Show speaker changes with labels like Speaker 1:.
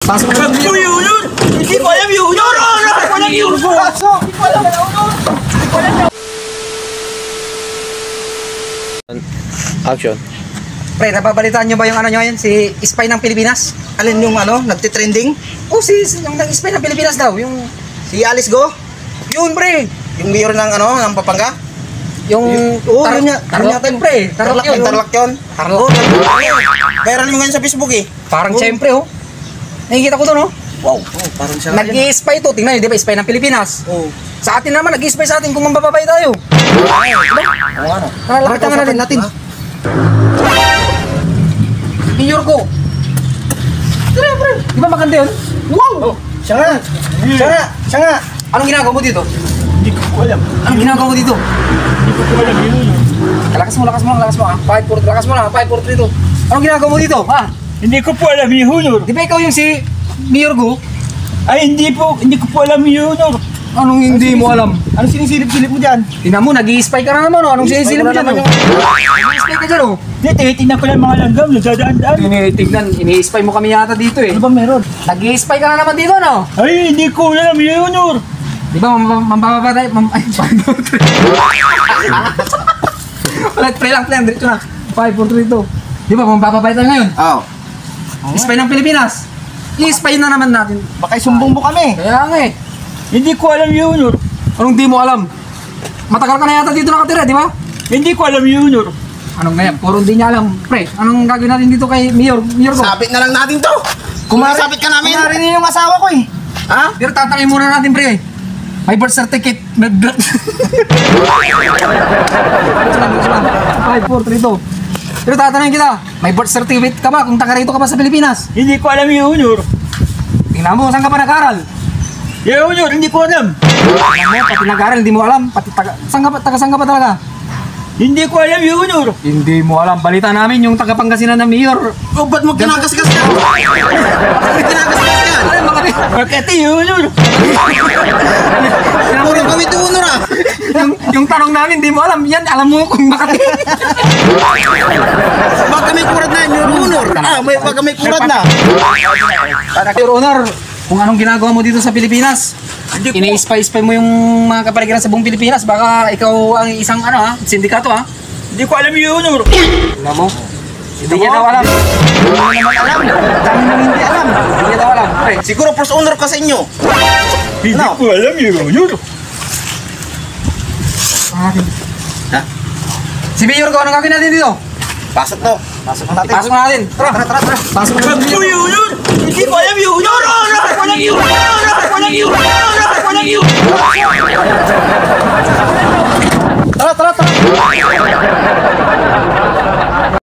Speaker 1: Pasok na.
Speaker 2: Yun! Hindi ko alam yun! Walang yun!
Speaker 3: Action.
Speaker 1: Pre, napabalitaan nyo ba yung ano nyo yan? Si Spy ng Pilipinas?
Speaker 2: Alin yung ano, nagtitrending?
Speaker 1: Oh, yung Spy ng Pilipinas daw. Yung
Speaker 2: Si Alice Go?
Speaker 1: yun, pre.
Speaker 2: Yung mayor ng ano, ng Papanga?
Speaker 1: Yung
Speaker 2: Oo, yun niya.
Speaker 1: Tarlac yun, pre. Tarlac yun.
Speaker 2: Tarlac yun.
Speaker 1: Tarlac.
Speaker 2: Oo, viral mo ngayon sa Facebook eh.
Speaker 1: Parang
Speaker 2: Oo.
Speaker 1: siyempre, oh. Nakikita ko to, no?
Speaker 2: Wow. Oh, parang siya.
Speaker 1: Nag-i-spy to. Tingnan nyo, di ba? Spy ng Pilipinas.
Speaker 2: Oo.
Speaker 1: Sa atin naman, nag-i-spy sa atin kung mambababay tayo.
Speaker 2: Oo, ano?
Speaker 1: Tara, lakad naman natin. Mayor ko. Tara, pre. Di ba maganda yun? Wow!
Speaker 2: Siya nga. Siya nga.
Speaker 1: Anong ginagawa mo dito?
Speaker 4: Hindi ko po alam.
Speaker 1: Anong ginagawa mo dito?
Speaker 4: Hindi ko po alam yun.
Speaker 1: Lakas mo. Lakas mo, ha? 5-4, lakas mo lang, 5-4 dito. Anong ginagawa mo dito, ha?
Speaker 4: Hindi ko po alam yun, Honor.
Speaker 1: Di ba ikaw yung si Mayor Go?
Speaker 4: Ay, hindi ko po alam yun, Honor.
Speaker 1: Anong hindi mo alam?
Speaker 2: Anong sinisilip-silip mo dyan?
Speaker 1: Tingnan mo, nag-i-spy ka na naman, oh. Anong sinisilip mo dyan, oh? Nag-i-spy ka dyan, oh.
Speaker 4: Hindi, tinitignan ko lang mga langgam, nagdadaan-daan.
Speaker 1: Tinitignan, ini-spy mo kami yata dito, eh.
Speaker 4: Ano ba meron?
Speaker 1: Nag-i-spy ka na naman dito, no?
Speaker 4: Ay, hindi ko alam yun, Honor.
Speaker 1: Di ba, mambababa tayo? Ay, 5-4-3. Ulit, pre lang, dito na. 5-4-3 to. Di ba, mambababay tayo ngayon?
Speaker 2: Oo.
Speaker 1: Spy ng Pilipinas. I-spy na naman natin.
Speaker 2: Baka isumbong mo kami.
Speaker 1: Kaya nga, eh.
Speaker 4: Hindi ko alam yun, Honor.
Speaker 1: Anong di mo alam? Matagal ka na yata dito nakatira, di ba?
Speaker 4: Hindi ko alam yun, Honor.
Speaker 1: Anong ngayon? Puro hindi niya alam. Pre, anong gagawin natin dito kay Mayor Go?
Speaker 2: Sabit na lang natin to. Sabit ka namin.
Speaker 1: Kumari niya yung asawa ko, eh.
Speaker 2: Ha?
Speaker 1: Pero tatangin muna natin, pre. May birth certificate. May blood. 5-4-3 to. Pero tatanungin kita, may birth certificate ka ba kung taga rito ka ba sa Pilipinas?
Speaker 4: Hindi ko alam yun, Honor.
Speaker 1: Tingnan mo, saan ka pa nag-aral?
Speaker 4: Yeah, Honor, hindi ko alam.
Speaker 1: Tingnan mo, pati nag-aral, hindi mo alam. Pati saan ka pa talaga?
Speaker 4: Hindi ko alam yun, Honor.
Speaker 1: Hindi mo alam. Balita namin yung taga Pangasinan na mayor.
Speaker 2: Oh, ba't mo kinagasgas yan? Ba't mo kinagasgas yan?
Speaker 1: Ay, Makati.
Speaker 4: Makati yun, Honor.
Speaker 2: Puro kami tunor ah.
Speaker 1: yung tanong namin, hindi mo alam. Yan, alam mo kung Makati.
Speaker 2: Baka may kurad na, Your Honor. Baka may kurad na.
Speaker 1: Your Honor, kung anong ginagawa mo dito sa Pilipinas, ini-spy-spy mo yung mga kapaligiran sa buong Pilipinas. Baka ikaw ang isang sindikato, ha?
Speaker 4: Hindi ko alam yun, Honor.
Speaker 1: Tingnan mo. Hindi niya daw alam. Hindi naman alam. Dami nang hindi alam. Hindi niya daw alam. Pre,
Speaker 2: Siguro first honor ka sa inyo.
Speaker 4: Hindi
Speaker 2: Ano?
Speaker 4: ko alam yun, Honor.
Speaker 2: Ha?
Speaker 1: si Mayor Go, anong gagawin natin dito?
Speaker 2: Pasok to. Pasok na natin.
Speaker 1: Pasok na natin. Tara. Pasok na natin.
Speaker 4: Yun! Hindi ko alam yun, Honor. Walang yun! Walang yun! Walang yun!
Speaker 2: Tara.